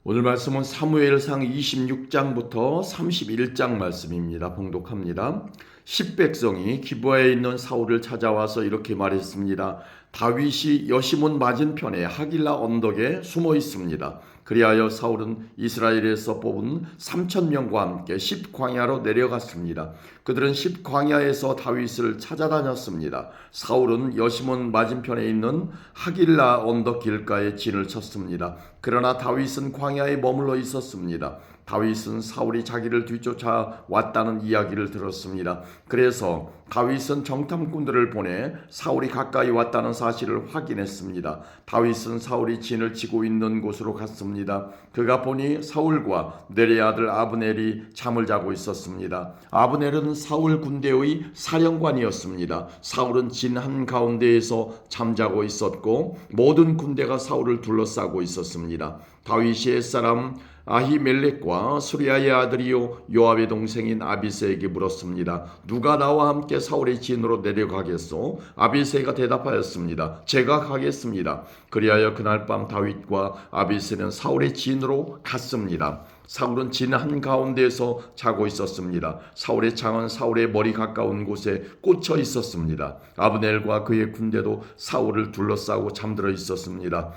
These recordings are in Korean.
오늘 말씀은 사무엘상 26장부터 31장 말씀입니다. 봉독합니다. 10백성이 기브아에 있는 사울을 찾아와서 이렇게 말했습니다. 다윗이 여시몬 맞은편에 하길라 언덕에 숨어 있습니다. 그리하여 사울은 이스라엘에서 뽑은 3,000명과 함께 십광야로 내려갔습니다. 그들은 십광야에서 다윗을 찾아다녔습니다. 사울은 여시몬 맞은편에 있는 하길라 언덕 길가에 진을 쳤습니다. 그러나 다윗은 광야에 머물러 있었습니다. 다윗은 사울이 자기를 뒤쫓아 왔다는 이야기를 들었습니다. 그래서 다윗은 정탐꾼들을 보내 사울이 가까이 왔다는 사실을 확인했습니다. 다윗은 사울이 진을 치고 있는 곳으로 갔습니다. 그가 보니 사울과 내레의 아들 아브넬이 잠을 자고 있었습니다. 아브넬은 사울 군대의 사령관이었습니다. 사울은 진 한가운데에서 잠자고 있었고 모든 군대가 사울을 둘러싸고 있었습니다. 다윗이 옛사람 아히멜렉과 수리아의 아들이요 요압의 동생인 아비새에게 물었습니다. 누가 나와 함께 사울의 진으로 내려가겠소? 아비새가 대답하였습니다. 제가 가겠습니다. 그리하여 그날 밤 다윗과 아비새는 사울의 진으로 갔습니다. 사울은 진 한가운데에서 자고 있었습니다. 사울의 창은 사울의 머리 가까운 곳에 꽂혀 있었습니다. 아브넬과 그의 군대도 사울을 둘러싸고 잠들어 있었습니다.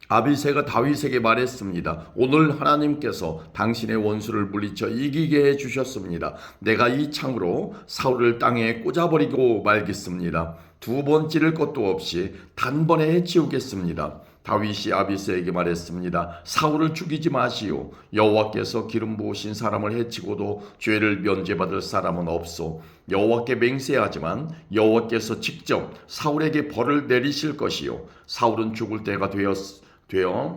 아비새가 다윗에게 말했습니다. 오늘 하나님께서 당신의 원수를 물리쳐 이기게 해주셨습니다. 내가 이 창으로 사울을 땅에 꽂아버리고 말겠습니다. 두 번 찌를 것도 없이 단번에 해치우겠습니다. 다윗이 아비새에게 말했습니다. 사울을 죽이지 마시오. 여호와께서 기름 부으신 사람을 해치고도 죄를 면제받을 사람은 없소. 여호와께 맹세하지만 여호와께서 직접 사울에게 벌을 내리실 것이요. 사울은 죽을 때가 되어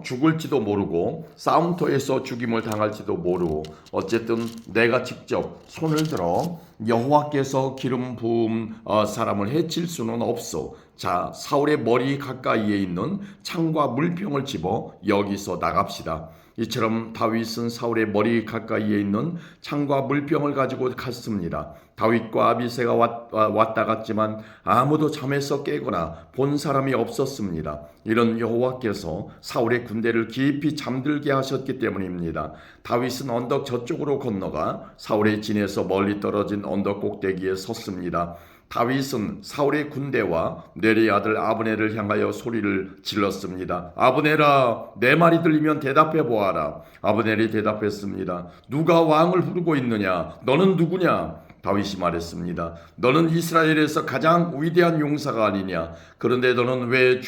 죽을지도 모르고 싸움터에서 죽임을 당할지도 모르고 어쨌든 내가 직접 손을 들어 여호와께서 기름 부음 사람을 해칠 수는 없어. 자, 사울의 머리 가까이에 있는 창과 물병을 집어 여기서 나갑시다. 이처럼 다윗은 사울의 머리 가까이에 있는 창과 물병을 가지고 갔습니다. 다윗과 아비새가 왔다 갔지만 아무도 잠에서 깨거나 본 사람이 없었습니다. 이런 여호와께서 사울의 군대를 깊이 잠들게 하셨기 때문입니다. 다윗은 언덕 저쪽으로 건너가 사울의 진에서 멀리 떨어진 언덕 꼭대기에 섰습니다. 다윗은 사울의 군대와 내레의 아들 아브넬을 향하여 소리를 질렀습니다. 아브넬아, 내 말이 들리면 대답해 보아라. 아브넬이 대답했습니다. 누가 왕을 부르고 있느냐? 너는 누구냐? 다윗이 말했습니다. 너는 이스라엘에서 가장 위대한 용사가 아니냐? 그런데 너는 왜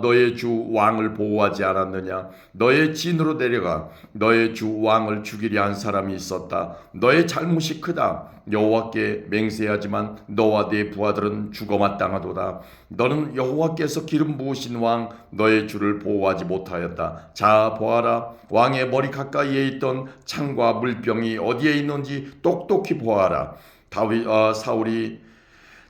너의 주 왕을 보호하지 않았느냐? 너의 진으로 내려가 너의 주 왕을 죽이려 한 사람이 있었다. 너의 잘못이 크다. 여호와께 맹세하지만 너와 네 부하들은 죽어 마땅하도다. 너는 여호와께서 기름 부으신 왕 너의 주를 보호하지 못하였다. 자, 보아라. 왕의 머리 가까이에 있던 창과 물병이 어디에 있는지 똑똑히 보아라. 사울이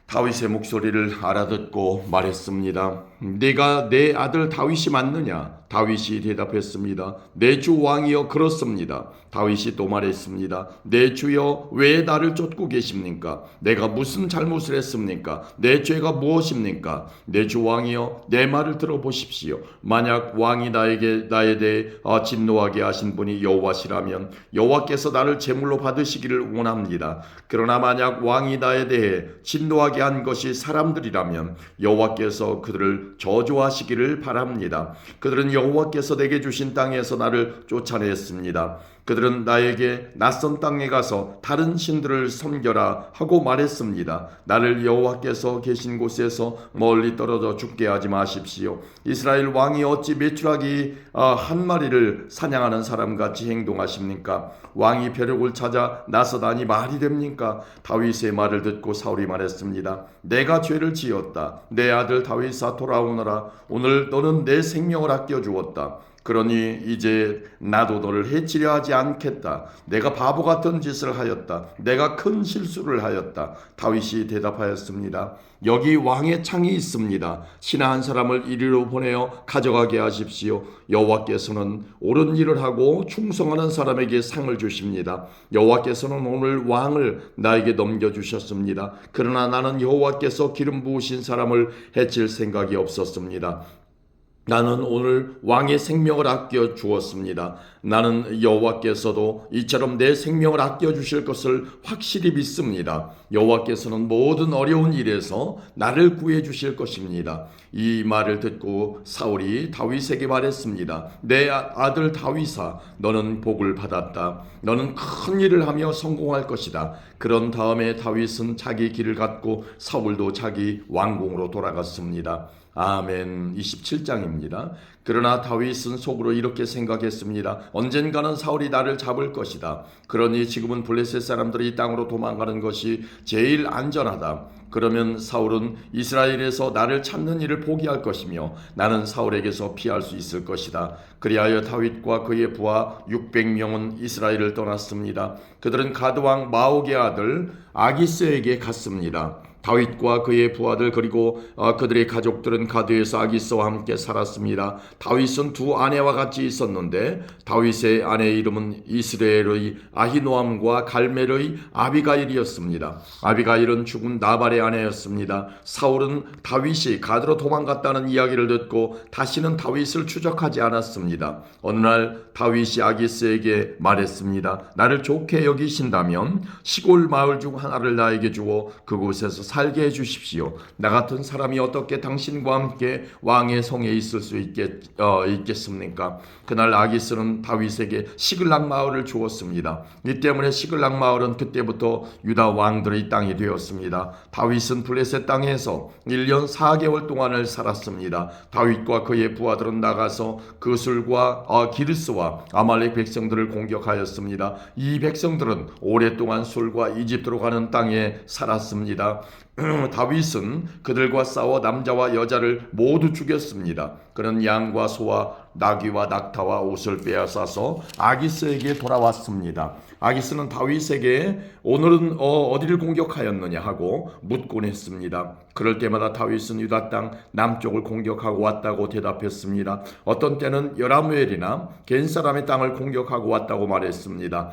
다윗의 목소리를 알아듣고 말했습니다. 네가 내 아들 다윗이 맞느냐? 다윗이 대답했습니다. 내 주 왕이여 그렇습니다. 다윗이 또 말했습니다. 내 주여 왜 나를 쫓고 계십니까? 내가 무슨 잘못을 했습니까? 내 죄가 무엇입니까? 내 주 왕이여 내 말을 들어보십시오. 만약 왕이 나에 대해 진노하게 하신 분이 여호와시라면 여호와께서 나를 제물로 받으시기를 원합니다. 그러나 만약 왕이 나에 대해 진노하게 한 것이 사람들이라면 여호와께서 그들을 저주하시기를 바랍니다. 그들은 여호와께서 내게 주신 땅에서 나를 쫓아냈습니다. 그들은 나에게 낯선 땅에 가서 다른 신들을 섬겨라 하고 말했습니다. 나를 여호와께서 계신 곳에서 멀리 떨어져 죽게 하지 마십시오. 이스라엘 왕이 어찌 메추라기 한 마리를 사냥하는 사람같이 행동하십니까? 왕이 벼룩을 찾아 나서다니 말이 됩니까? 다윗의 말을 듣고 사울이 말했습니다. 내가 죄를 지었다. 내 아들 다윗아 돌아오너라. 오늘 너는 내 생명을 아껴주었다. 그러니 이제 나도 너를 해치려 하지 않겠다. 내가 바보 같은 짓을 하였다. 내가 큰 실수를 하였다. 다윗이 대답하였습니다. 여기 왕의 창이 있습니다. 신하 한 사람을 이리로 보내어 가져가게 하십시오. 여호와께서는 옳은 일을 하고 충성하는 사람에게 상을 주십니다. 여호와께서는 오늘 왕을 나에게 넘겨주셨습니다. 그러나 나는 여호와께서 기름 부으신 사람을 해칠 생각이 없었습니다. 나는 오늘 왕의 생명을 아껴 주었습니다. 나는 여호와께서도 이처럼 내 생명을 아껴 주실 것을 확실히 믿습니다. 여호와께서는 모든 어려운 일에서 나를 구해 주실 것입니다. 이 말을 듣고 사울이 다윗에게 말했습니다. 내 아들 다윗아, 너는 복을 받았다. 너는 큰 일을 하며 성공할 것이다. 그런 다음에 다윗은 자기 길을 갔고 사울도 자기 왕궁으로 돌아갔습니다. 아멘. 27장입니다. 그러나 다윗은 속으로 이렇게 생각했습니다. 언젠가는 사울이 나를 잡을 것이다. 그러니 지금은 블레셋 사람들이 이 땅으로 도망가는 것이 제일 안전하다. 그러면 사울은 이스라엘에서 나를 찾는 일을 포기할 것이며 나는 사울에게서 피할 수 있을 것이다. 그리하여 다윗과 그의 부하 600명은 이스라엘을 떠났습니다. 그들은 가드왕 마옥의 아들 아기스에게 갔습니다. 다윗과 그의 부하들 그리고 그들의 가족들은 가드에서 아기스와 함께 살았습니다. 다윗은 두 아내와 같이 있었는데 다윗의 아내의 이름은 이스라엘의 아히노암과 갈멜의 아비가일이었습니다. 아비가일은 죽은 나발의 아내였습니다. 사울은 다윗이 가드로 도망갔다는 이야기를 듣고 다시는 다윗을 추적하지 않았습니다. 어느 날 다윗이 아기스에게 말했습니다. 나를 좋게 여기신다면 시골 마을 중 하나를 나에게 주어 그곳에서 살게 해주십시오. 나 같은 사람이 어떻게 당신과 함께 왕의 성에 있을 수 있겠습니까? 그날 아기스는 다윗에게 시글락 마을을 주었습니다. 이 때문에 시글락 마을은 그때부터 유다 왕들의 땅이 되었습니다. 다윗은 블레셋 땅에서 1년 4개월 동안을 살았습니다. 다윗과 그의 부하들은 나가서 그술과 기르스와 아말렉 백성들을 공격하였습니다. 이 백성들은 오랫동안 술과 이집트로 가는 땅에 살았습니다. 다윗은 그들과 싸워 남자와 여자를 모두 죽였습니다. 그는 양과 소와 나귀와 낙타와 옷을 빼앗아서 아기스에게 돌아왔습니다. 아기스는 다윗에게 오늘은 어디를 공격하였느냐 하고 묻곤 했습니다. 그럴 때마다 다윗은 유다 땅 남쪽을 공격하고 왔다고 대답했습니다. 어떤 때는 여라무엘이나 겐 사람의 땅을 공격하고 왔다고 말했습니다.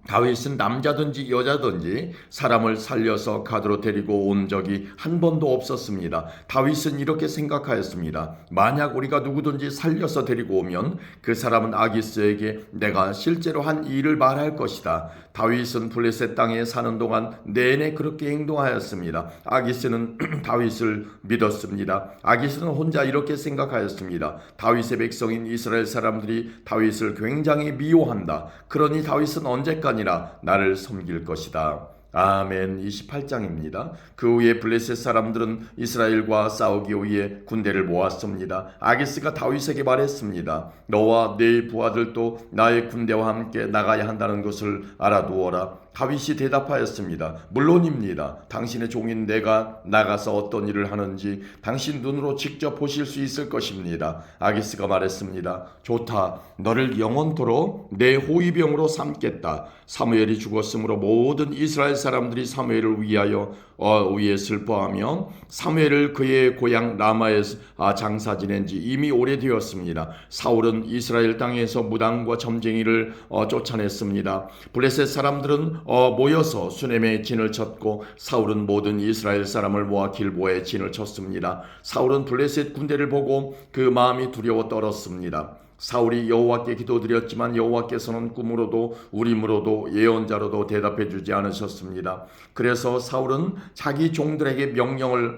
다윗은 남자든지 여자든지 사람을 살려서 가드로 데리고 온 적이 한 번도 없었습니다. 다윗은 이렇게 생각하였습니다. 만약 우리가 누구든지 살려서 데리고 오면 그 사람은 아기스에게 내가 실제로 한 일을 말할 것이다. 다윗은 블레셋 땅에 사는 동안 내내 그렇게 행동하였습니다. 아기스는 다윗을 믿었습니다. 아기스는 혼자 이렇게 생각하였습니다. 다윗의 백성인 이스라엘 사람들이 다윗을 굉장히 미워한다. 그러니 다윗은 언제까지나 나를 섬길 것이다. 아멘. 28장입니다. 그 후에 블레셋 사람들은 이스라엘과 싸우기 위해 군대를 모았습니다. 아기스가 다윗에게 말했습니다. 너와 네 부하들도 나의 군대와 함께 나가야 한다는 것을 알아두어라. 다윗이 대답하였습니다. 물론입니다. 당신의 종인 내가 나가서 어떤 일을 하는지 당신 눈으로 직접 보실 수 있을 것입니다. 아기스가 말했습니다. 좋다. 너를 영원토록 내 호위병으로 삼겠다. 사무엘이 죽었으므로 모든 이스라엘 사람들이 사무엘을 위하여 위에 슬퍼하며 사무엘을 그의 고향 라마에서 장사 지낸 지 이미 오래되었습니다. 사울은 이스라엘 땅에서 무당과 점쟁이를 쫓아냈습니다. 블레셋 사람들은 모여서 수넴에 진을 쳤고 사울은 모든 이스라엘 사람을 모아 길보에 진을 쳤습니다. 사울은 블레셋 군대를 보고 그 마음이 두려워 떨었습니다. 사울이 여호와께 기도드렸지만 여호와께서는 꿈으로도 우림으로도 예언자로도 대답해 주지 않으셨습니다. 그래서 사울은 자기 종들에게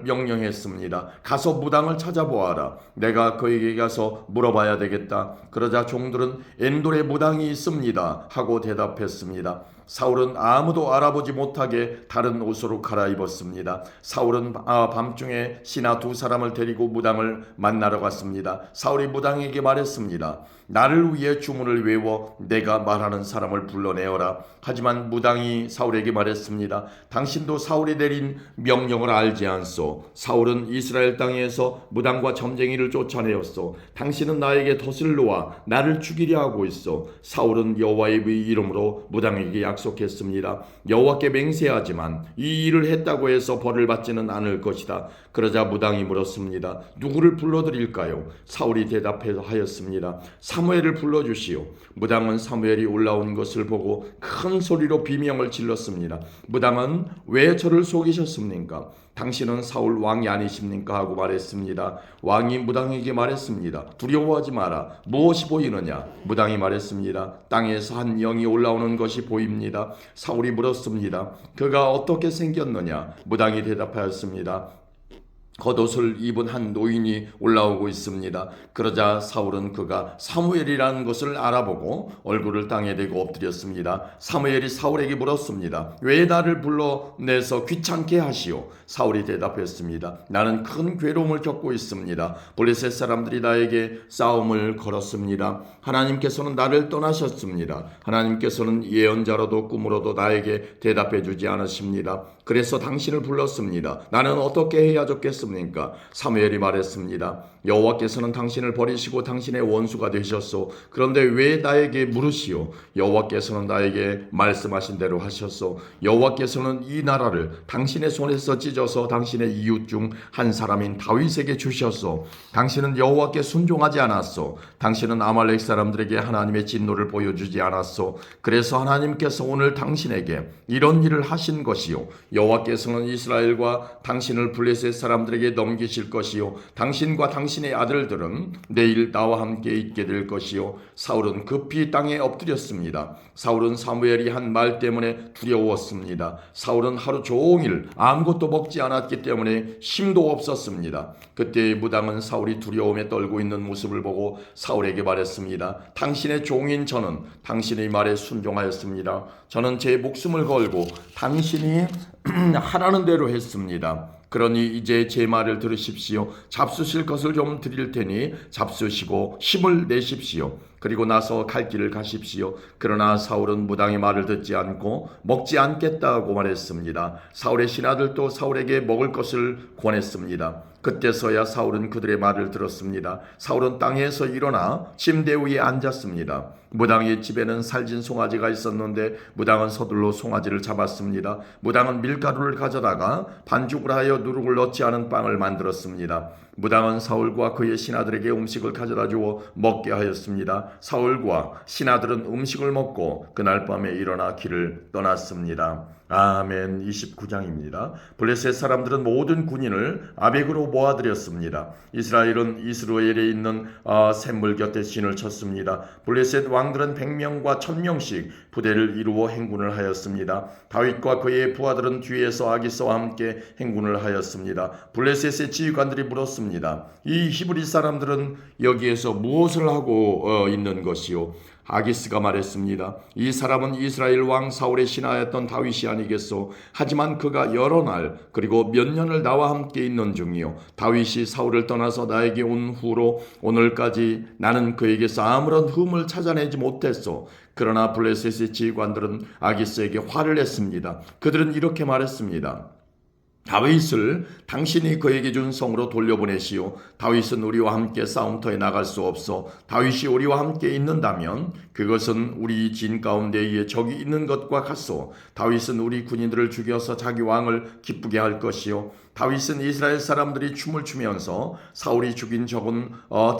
명령했습니다. 가서 무당을 찾아보아라. 내가 그에게 가서 물어봐야 되겠다. 그러자 종들은 엔돌에 무당이 있습니다 하고 대답했습니다. 사울은 아무도 알아보지 못하게 다른 옷으로 갈아입었습니다. 사울은 밤중에 신하 두 사람을 데리고 무당을 만나러 갔습니다. 사울이 무당에게 말했습니다. 나를 위해 주문을 외워 내가 말하는 사람을 불러내어라. 하지만 무당이 사울에게 말했습니다. 당신도 사울이 내린 명령을 알지 않소. 사울은 이스라엘 땅에서 무당과 점쟁이를 쫓아내었소. 당신은 나에게 덫을 놓아 나를 죽이려 하고 있어. 사울은 여호와의 이름으로 무당에게 약속했습니다. 여호와께 맹세하지만 이 일을 했다고 해서 벌을 받지는 않을 것이다. 그러자 무당이 물었습니다. 누구를 불러드릴까요? 사울이 대답하였습니다. 사무엘을 불러주시오. 무당은 사무엘이 올라온 것을 보고 큰 소리로 비명을 질렀습니다. 무당은 왜 저를 속이셨습니까? 당신은 사울 왕이 아니십니까? 하고 말했습니다. 왕이 무당에게 말했습니다. 두려워하지 마라. 무엇이 보이느냐? 무당이 말했습니다. 땅에서 한 영이 올라오는 것이 보입니다. 사울이 물었습니다. 그가 어떻게 생겼느냐? 무당이 대답하였습니다. 겉옷을 입은 한 노인이 올라오고 있습니다. 그러자 사울은 그가 사무엘이라는 것을 알아보고 얼굴을 땅에 대고 엎드렸습니다. 사무엘이 사울에게 물었습니다. 왜 나를 불러내서 귀찮게 하시오? 사울이 대답했습니다. 나는 큰 괴로움을 겪고 있습니다. 블레셋 사람들이 나에게 싸움을 걸었습니다. 하나님께서는 나를 떠나셨습니다. 하나님께서는 예언자로도 꿈으로도 나에게 대답해 주지 않으십니다. 그래서 당신을 불렀습니다. 나는 어떻게 해야 좋겠습니까? 사무엘이 말했습니다. 여호와께서는 당신을 버리시고 당신의 원수가 되셨소. 그런데 왜 나에게 물으시오? 여호와께서는 나에게 말씀하신 대로 하셨소. 여호와께서는 이 나라를 당신의 손에서 찢어서 당신의 이웃 중 한 사람인 다윗에게 주셨소. 당신은 여호와께 순종하지 않았소. 당신은 아말렉 사람들에게 하나님의 진노를 보여주지 않았소. 그래서 하나님께서 오늘 당신에게 이런 일을 하신 것이요, 여호와께서는 이스라엘과 당신을 블레셋 사람들에게 넘기실 것이요, 당신과 당신의 아들들은 내일 나와 함께 있게 될 것이요. 사울은 급히 땅에 엎드렸습니다. 사울은 사무엘이 한 말 때문에 두려웠습니다. 사울은 하루 종일 아무것도 먹지 않았기 때문에 힘도 없었습니다. 그때 무당은 사울이 두려움에 떨고 있는 모습을 보고 사울에게 말했습니다. 당신의 종인 저는 당신의 말에 순종하였습니다. 저는 제 목숨을 걸고 당신이 하라는 대로 했습니다. 그러니 이제 제 말을 들으십시오. 잡수실 것을 좀 드릴 테니 잡수시고 힘을 내십시오. 그리고 나서 갈 길을 가십시오. 그러나 사울은 무당의 말을 듣지 않고 먹지 않겠다고 말했습니다. 사울의 신하들도 사울에게 먹을 것을 권했습니다. 그때서야 사울은 그들의 말을 들었습니다. 사울은 땅에서 일어나 침대 위에 앉았습니다. 무당의 집에는 살진 송아지가 있었는데 무당은 서둘러 송아지를 잡았습니다. 무당은 밀가루를 가져다가 반죽을 하여 누룩을 넣지 않은 빵을 만들었습니다. 무당은 사울과 그의 신하들에게 음식을 가져다 주어 먹게 하였습니다. 사울과 신하들은 음식을 먹고 그날 밤에 일어나 길을 떠났습니다. 아멘. 29장입니다. 블레셋 사람들은 모든 군인을 아벡으로 모아들였습니다. 이스라엘은 이스라엘에 있는 샘물 곁에 진을 쳤습니다. 블레셋 왕들은 100명과 1000명씩 부대를 이루어 행군을 하였습니다. 다윗과 그의 부하들은 뒤에서 아기스와 함께 행군을 하였습니다. 블레셋의 지휘관들이 물었습니다. 이 히브리 사람들은 여기에서 무엇을 하고 있는 것이요? 아기스가 말했습니다. 이 사람은 이스라엘 왕 사울의 신하였던 다윗이 아니겠소. 하지만 그가 여러 날 그리고 몇 년을 나와 함께 있는 중이요, 다윗이 사울을 떠나서 나에게 온 후로 오늘까지 나는 그에게서 아무런 흠을 찾아내지 못했소. 그러나 블레셋의 지휘관들은 아기스에게 화를 냈습니다. 그들은 이렇게 말했습니다. 다윗을 당신이 그에게 준 성으로 돌려보내시오. 다윗은 우리와 함께 싸움터에 나갈 수 없어. 다윗이 우리와 함께 있는다면 그것은 우리 진 가운데에 적이 있는 것과 같소. 다윗은 우리 군인들을 죽여서 자기 왕을 기쁘게 할 것이요, 다윗은 이스라엘 사람들이 춤을 추면서 사울이 죽인 적은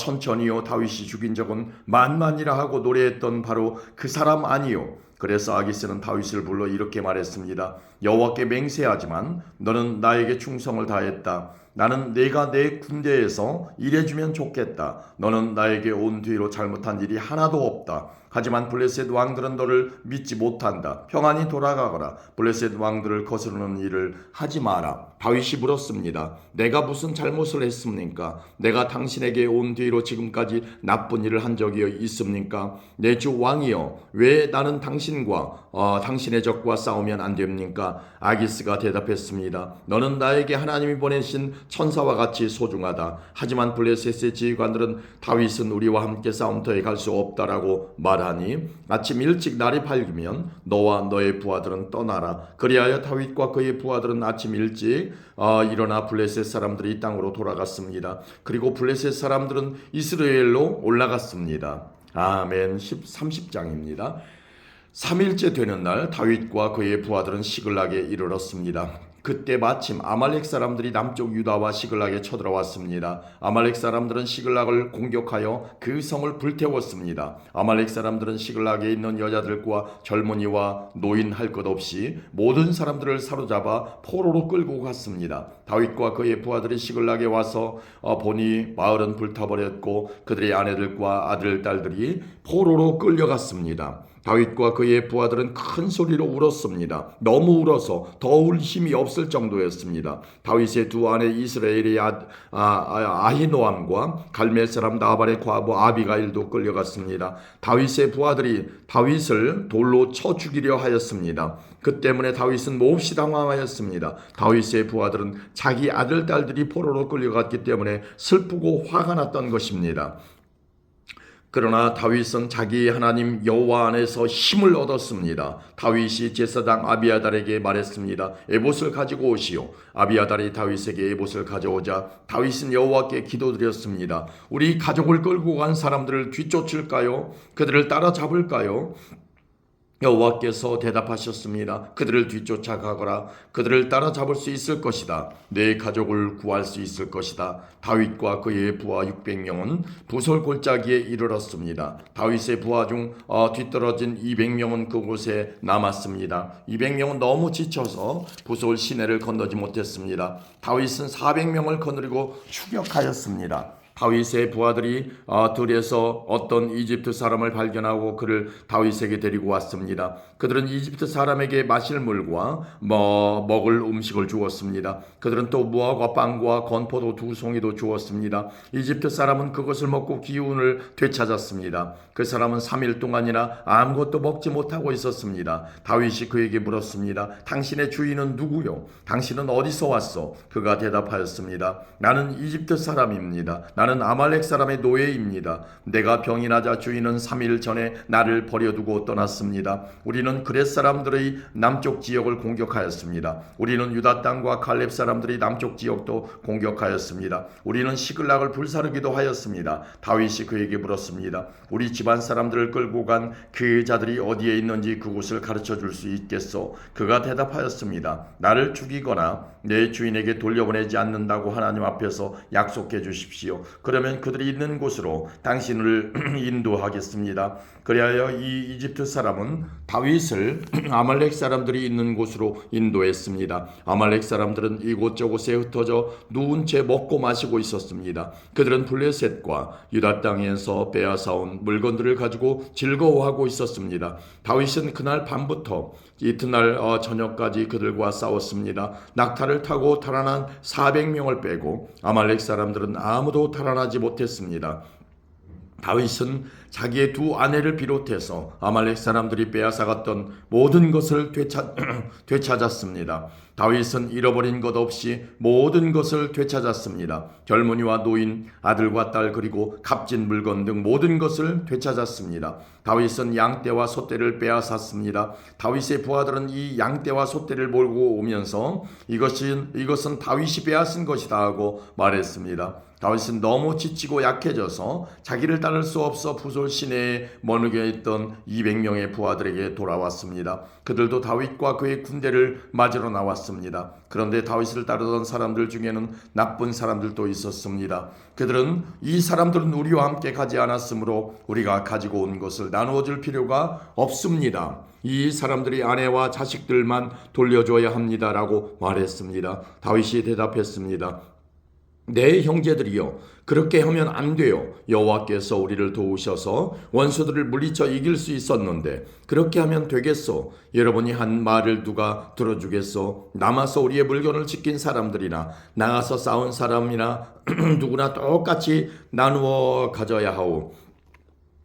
천천히요, 다윗이 죽인 적은 만만이라 하고 노래했던 바로 그 사람 아니요. 그래서 아기스는 다윗을 불러 이렇게 말했습니다. 여호와께 맹세하지만 너는 나에게 충성을 다했다. 나는 내가 내 군대에서 일해주면 좋겠다. 너는 나에게 온 뒤로 잘못한 일이 하나도 없다. 하지만 블레셋 왕들은 너를 믿지 못한다. 평안히 돌아가거라. 블레셋 왕들을 거스르는 일을 하지 마라. 다윗이 물었습니다. 내가 무슨 잘못을 했습니까? 내가 당신에게 온 뒤로 지금까지 나쁜 일을 한 적이 있습니까? 내 주 왕이여, 왜 나는 당신과 당신의 적과 싸우면 안 됩니까? 아기스가 대답했습니다. 너는 나에게 하나님이 보내신 천사와 같이 소중하다. 하지만 블레셋의 지휘관들은 다윗은 우리와 함께 싸움터에 갈 수 없다라고 말하니 아침 일찍 날이 밝으면 너와 너의 부하들은 떠나라. 그리하여 다윗과 그의 부하들은 아침 일찍 일어나 블레셋 사람들이 이 땅으로 돌아갔습니다. 그리고 블레셋 사람들은 이스라엘로 올라갔습니다. 아멘. 30장입니다. 3일째 되는 날 다윗과 그의 부하들은 시글락에 이르렀습니다. 그때 마침 아말렉 사람들이 남쪽 유다와 시글락에 쳐들어왔습니다. 아말렉 사람들은 시글락을 공격하여 그 성을 불태웠습니다. 아말렉 사람들은 시글락에 있는 여자들과 젊은이와 노인 할 것 없이 모든 사람들을 사로잡아 포로로 끌고 갔습니다. 다윗과 그의 부하들이 시글락에 와서 보니 마을은 불타버렸고 그들의 아내들과 아들, 딸들이 포로로 끌려갔습니다. 다윗과 그의 부하들은 큰 소리로 울었습니다. 너무 울어서 더 울 힘이 없을 정도였습니다. 다윗의 두 아내 이스라엘의 아히노암과 갈멜 사람 나발의 과부 아비가일도 끌려갔습니다. 다윗의 부하들이 다윗을 돌로 쳐 죽이려 하였습니다. 그 때문에 다윗은 몹시 당황하였습니다. 다윗의 부하들은 자기 아들, 딸들이 포로로 끌려갔기 때문에 슬프고 화가 났던 것입니다. 그러나 다윗은 자기 하나님 여호와 안에서 힘을 얻었습니다. 다윗이 제사장 아비아달에게 말했습니다. 에봇을 가지고 오시오. 아비아달이 다윗에게 에봇을 가져오자 다윗은 여호와께 기도드렸습니다. 우리 가족을 끌고 간 사람들을 뒤쫓을까요? 그들을 따라잡을까요? 여호와께서 대답하셨습니다. 그들을 뒤쫓아가거라. 그들을 따라잡을 수 있을 것이다. 내 가족을 구할 수 있을 것이다. 다윗과 그의 부하 600명은 부솔 골짜기에 이르렀습니다. 다윗의 부하 중 뒤떨어진 200명은 그곳에 남았습니다. 200명은 너무 지쳐서 부솔 시내를 건너지 못했습니다. 다윗은 400명을 거느리고 추격하였습니다. 다윗의 부하들이 들에서 어떤 이집트 사람을 발견하고 그를 다윗에게 데리고 왔습니다. 그들은 이집트 사람에게 마실 물과 먹을 음식을 주었습니다. 그들은 또 무화과 빵과 건포도 2송이도 주었습니다. 이집트 사람은 그것을 먹고 기운을 되찾았습니다. 그 사람은 3일 동안이나 아무것도 먹지 못하고 있었습니다. 다윗이 그에게 물었습니다. 당신의 주인은 누구요? 당신은 어디서 왔소? 그가 대답하였습니다. 나는 이집트 사람입니다. 나는 아말렉 사람의 노예입니다. 내가 병이 나자 주인은 3일 전에 나를 버려두고 떠났습니다. 우리는 그렛 사람들의 남쪽 지역을 공격하였습니다. 우리는 유다 땅과 갈렙 사람들의 남쪽 지역도 공격하였습니다. 우리는 시글락을 불사르기도 하였습니다. 다윗이 그에게 물었습니다. 우리 집안 사람들을 끌고 간 그 자들이 어디에 있는지 그곳을 가르쳐 줄 수 있겠소? 그가 대답하였습니다. 나를 죽이거나 내 주인에게 돌려보내지 않는다고 하나님 앞에서 약속해 주십시오. 그러면 그들이 있는 곳으로 당신을 인도하겠습니다. 그리하여 이 이집트 사람은 다윗을 아말렉 사람들이 있는 곳으로 인도했습니다. 아말렉 사람들은 이곳저곳에 흩어져 누운 채 먹고 마시고 있었습니다. 그들은 블레셋과 유다 땅에서 빼앗아온 물건들을 가지고 즐거워하고 있었습니다. 다윗은 그날 밤부터 이튿날 저녁까지 그들과 싸웠습니다. 낙타를 타고 달아난 400명을 빼고 아말렉 사람들은 아무도 달아나지 못했습니다. 다윗은 자기의 두 아내를 비롯해서 아말렉 사람들이 빼앗아갔던 모든 것을 되찾았습니다. 다윗은 잃어버린 것 없이 모든 것을 되찾았습니다. 젊은이와 노인, 아들과 딸 그리고 값진 물건 등 모든 것을 되찾았습니다. 다윗은 양떼와 소떼를 빼앗았습니다. 다윗의 부하들은 이 양떼와 소떼를 몰고 오면서 이것은 다윗이 빼앗은 것이다 하고 말했습니다. 다윗은 너무 지치고 약해져서 자기를 따를 수 없어 부솔 시내에 머물게 있던 200명의 부하들에게 돌아왔습니다. 그들도 다윗과 그의 군대를 맞으러 나왔습니다. 그런데 다윗을 따르던 사람들 중에는 나쁜 사람들도 있었습니다. 그들은 이 사람들은 우리와 함께 가지 않았으므로 우리가 가지고 온 것을 나누어 줄 필요가 없습니다. 이 사람들이 아내와 자식들만 돌려줘야 합니다라고 말했습니다. 다윗이 대답했습니다. 내 형제들이여, 그렇게 하면 안 돼요. 여호와께서 우리를 도우셔서 원수들을 물리쳐 이길 수 있었는데 그렇게 하면 되겠소? 여러분이 한 말을 누가 들어주겠소? 남아서 우리의 물건을 지킨 사람들이나 나가서 싸운 사람이나 누구나 똑같이 나누어 가져야 하오.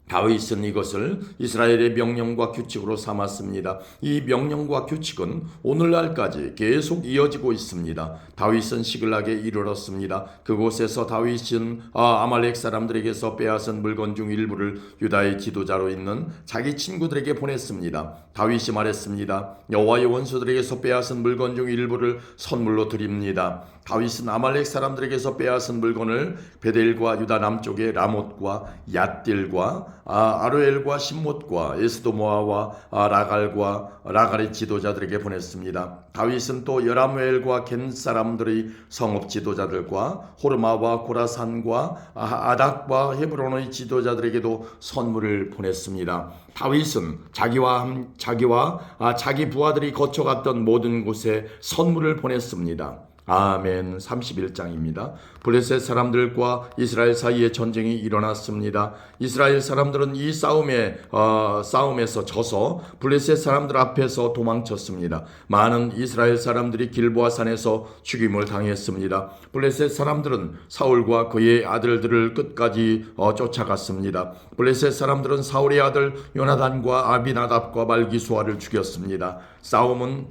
다윗은 이것을 이스라엘의 명령과 규칙으로 삼았습니다. 이 명령과 규칙은 오늘날까지 계속 이어지고 있습니다. 다윗은 시글락에 이르렀습니다. 그곳에서 다윗은 아말렉 사람들에게서 빼앗은 물건 중 일부를 유다의 지도자로 있는 자기 친구들에게 보냈습니다. 다윗이 말했습니다. 여호와의 원수들에게서 빼앗은 물건 중 일부를 선물로 드립니다. 다윗은 아말렉 사람들에게서 빼앗은 물건을 베델과 유다 남쪽의 라못과 얏딜과 아로엘과 신못과 에스도모아와 라갈과 라갈의 지도자들에게 보냈습니다. 다윗은 또 여라무엘과 겐 사람들의 성읍 지도자들과 호르마와 고라산과 아닥과 헤브론의 지도자들에게도 선물을 보냈습니다. 다윗은 자기와 자기 부하들이 거쳐갔던 모든 곳에 선물을 보냈습니다. 아멘. 31장입니다. 블레셋 사람들과 이스라엘 사이에 전쟁이 일어났습니다. 이스라엘 사람들은 이 싸움에서 져서 블레셋 사람들 앞에서 도망쳤습니다. 많은 이스라엘 사람들이 길보아 산에서 죽임을 당했습니다. 블레셋 사람들은 사울과 그의 아들들을 끝까지 쫓아갔습니다. 블레셋 사람들은 사울의 아들 요나단과 아비나답과 말기수아를 죽였습니다. 싸움은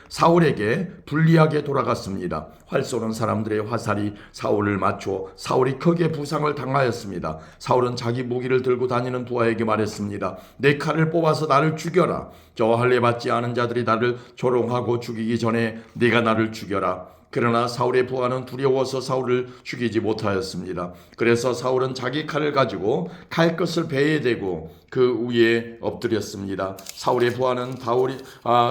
사울에게 불리하게 돌아갔습니다. 활 쏘는 사람들의 화살이 사울을 맞춰 사울이 크게 부상을 당하였습니다. 사울은 자기 무기를 들고 다니는 부하에게 말했습니다. 내 칼을 뽑아서 나를 죽여라. 저 할례 받지 않은 자들이 나를 조롱하고 죽이기 전에 네가 나를 죽여라. 그러나 사울의 부하는 두려워서 사울을 죽이지 못하였습니다. 그래서 사울은 자기 칼을 가지고 칼끝을 배에 대고 그 위에 엎드렸습니다. 사울의 부하는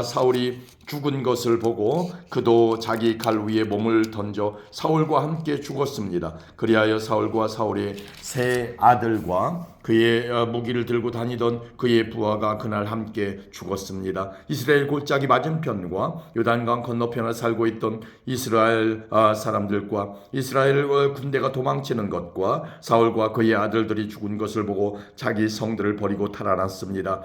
사울이 죽은 것을 보고 그도 자기 칼 위에 몸을 던져 사울과 함께 죽었습니다. 그리하여 사울과 사울의 세 아들과 그의 무기를 들고 다니던 그의 부하가 그날 함께 죽었습니다. 이스라엘 골짜기 맞은편과 요단강 건너편에 살고 있던 이스라엘 사람들과 이스라엘 군대가 도망치는 것과 사울과 그의 아들들이 죽은 것을 보고 자기 성들을 버리고 탈환했습니다.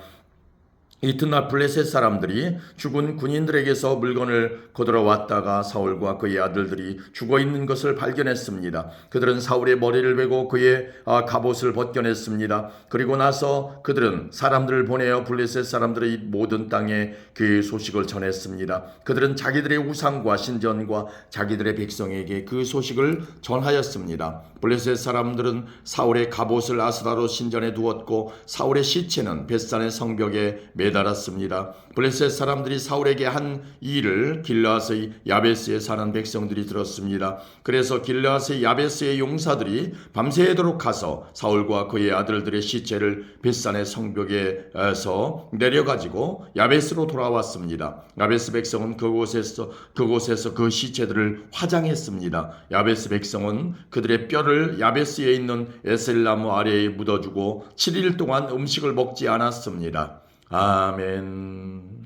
이튿날 블레셋 사람들이 죽은 군인들에게서 물건을 거들어왔다가 사울과 그의 아들들이 죽어있는 것을 발견했습니다. 그들은 사울의 머리를 베고 그의 갑옷을 벗겨냈습니다. 그리고 나서 그들은 사람들을 보내어 블레셋 사람들의 모든 땅에 그 소식을 전했습니다. 그들은 자기들의 우상과 신전과 자기들의 백성에게 그 소식을 전하였습니다. 블레셋 사람들은 사울의 갑옷을 아스다롯 신전에 두었고 사울의 시체는 벳산의 성벽에 매달았습니다. 블레셋 사람들이 사울에게 한 일을 길르앗의 야베스에 사는 백성들이 들었습니다. 그래서 길르앗의 야베스의 용사들이 밤새도록 가서 사울과 그의 아들들의 시체를 벳산의 성벽에서 내려가지고 야베스로 돌아왔습니다. 야베스 백성은 그곳에서 그 시체들을 화장했습니다. 야베스 백성은 그들의 뼈를 야베스에 있는 에셀나무 아래에 묻어주고 7일 동안 음식을 먹지 않았습니다. 아멘.